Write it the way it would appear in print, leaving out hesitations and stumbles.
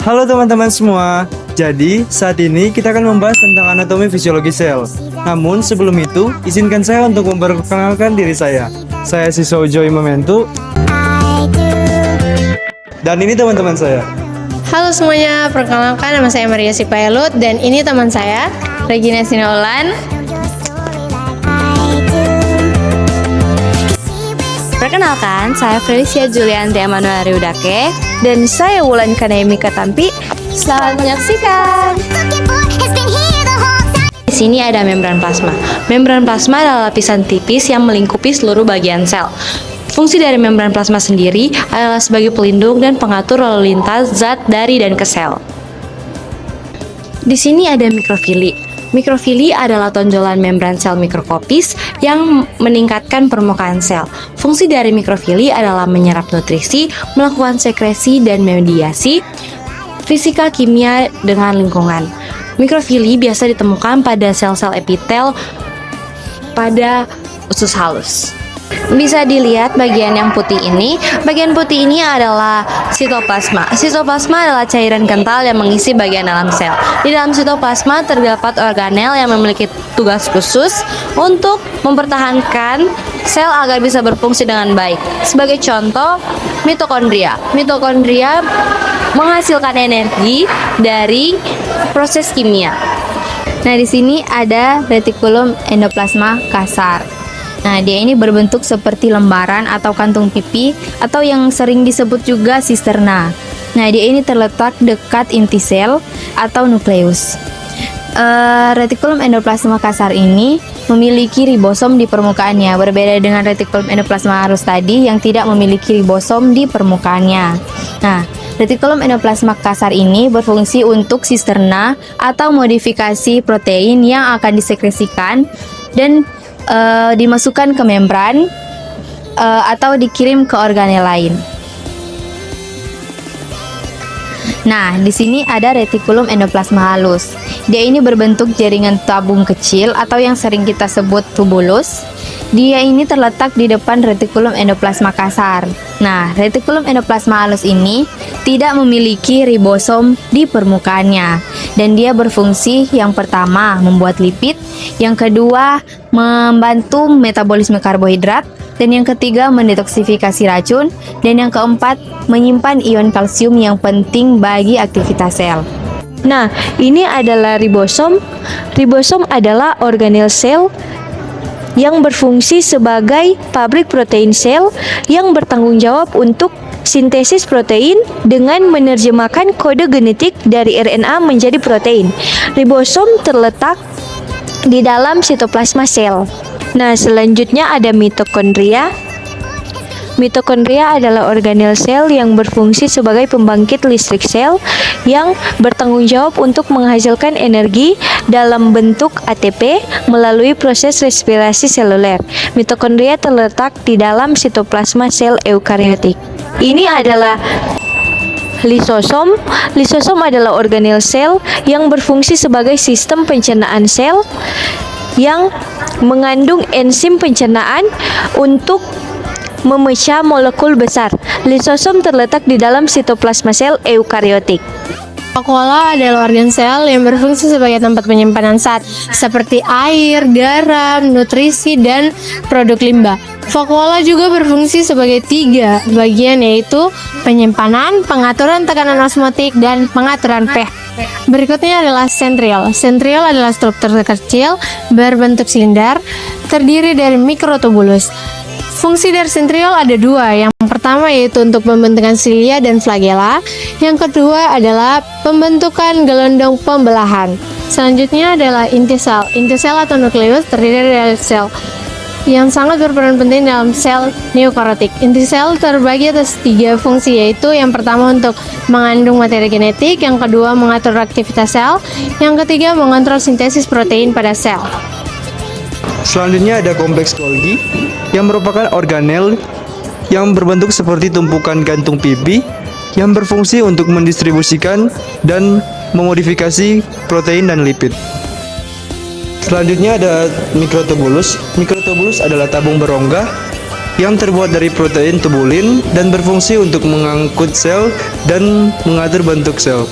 Halo teman-teman semua. Jadi, saat ini kita akan membahas tentang anatomi fisiologi sel. Namun, sebelum itu, izinkan saya untuk memperkenalkan diri saya. Saya siswa Joy Momentu. Dan ini teman-teman saya. Halo semuanya, perkenalkan nama saya Maria Sipailut dan ini teman saya Regina Sinaolan. Perkenalkan, saya Felicia Julianti Emanuel Riudake dan saya Wulan Kanayamika Tampi. Selamat menyaksikan. Di sini ada membran plasma. Membran plasma adalah lapisan tipis yang melingkupi seluruh bagian sel. Fungsi dari membran plasma sendiri adalah sebagai pelindung dan pengatur lalu lintas zat dari dan ke sel. Di sini ada mikrofili. Mikrofili adalah tonjolan membran sel mikroskopis yang meningkatkan permukaan sel. Fungsi dari mikrofili adalah menyerap nutrisi, melakukan sekresi dan mediasi fisika kimia dengan lingkungan. Mikrofili biasa ditemukan pada sel-sel epitel pada usus halus. Bisa dilihat bagian yang putih ini. Bagian putih ini adalah sitoplasma. Sitoplasma adalah cairan kental yang mengisi bagian dalam sel. Di dalam sitoplasma terdapat organel yang memiliki tugas khusus untuk mempertahankan sel agar bisa berfungsi dengan baik. Sebagai contoh, mitokondria. Mitokondria menghasilkan energi dari proses kimia. Nah, di sini ada retikulum endoplasma kasar. Nah, dia ini berbentuk seperti lembaran atau kantung pipi atau yang sering disebut juga sisterna. Nah, dia ini terletak dekat inti sel atau nukleus. Retikulum endoplasma kasar ini memiliki ribosom di permukaannya, berbeda dengan retikulum endoplasma halus tadi yang tidak memiliki ribosom di permukaannya. Nah, retikulum endoplasma kasar ini berfungsi untuk sisterna atau modifikasi protein yang akan disekresikan dan dimasukkan ke membran atau dikirim ke organel lain. Nah, di sini ada retikulum endoplasma halus. Dia ini berbentuk jaringan tabung kecil atau yang sering kita sebut tubulus. Dia ini terletak di depan retikulum endoplasma kasar. Nah, retikulum endoplasma halus ini tidak memiliki ribosom di permukaannya dan dia berfungsi yang pertama membuat lipid, yang kedua membantu metabolisme karbohidrat, dan yang ketiga mendetoksifikasi racun, dan yang keempat menyimpan ion kalsium yang penting bagi aktivitas sel. Nah, ini adalah ribosom. Ribosom adalah organel sel yang berfungsi sebagai pabrik protein sel yang bertanggung jawab untuk sintesis protein dengan menerjemahkan kode genetik dari RNA menjadi protein. Ribosom terletak di dalam sitoplasma sel. Nah, selanjutnya ada mitokondria. Mitokondria adalah organel sel yang berfungsi sebagai pembangkit listrik sel yang bertanggung jawab untuk menghasilkan energi dalam bentuk ATP melalui proses respirasi seluler. Mitokondria terletak di dalam sitoplasma sel eukariotik. Ini adalah lisosom. Lisosom adalah organel sel yang berfungsi sebagai sistem pencernaan sel yang mengandung enzim pencernaan untuk memecah molekul besar. Lisosom terletak di dalam sitoplasma sel eukariotik. Vakuola adalah organ sel yang berfungsi sebagai tempat penyimpanan zat seperti air, garam, nutrisi, dan produk limbah. Vakuola juga berfungsi sebagai 3 bagian, yaitu penyimpanan, pengaturan tekanan osmotik, dan pengaturan pH. Berikutnya adalah sentriol. Sentriol adalah struktur kecil berbentuk silinder terdiri dari mikrotubulus. Fungsi dari sentriol ada 2. Yang pertama yaitu untuk pembentukan silia dan flagella. Yang kedua adalah pembentukan gelondong pembelahan. Selanjutnya adalah inti sel. Inti sel atau nukleus terdiri dari sel yang sangat berperan penting dalam sel eukariotik. Inti sel terbagi atas 3 fungsi, yaitu yang pertama untuk mengandung materi genetik, yang kedua mengatur aktivitas sel, yang ketiga mengontrol sintesis protein pada sel. Selanjutnya ada kompleks Golgi yang merupakan organel yang berbentuk seperti tumpukan gantung pipi yang berfungsi untuk mendistribusikan dan memodifikasi protein dan lipid. Selanjutnya ada mikrotubulus. Mikrotubulus adalah tabung berongga yang terbuat dari protein tubulin dan berfungsi untuk mengangkut sel dan mengatur bentuk sel.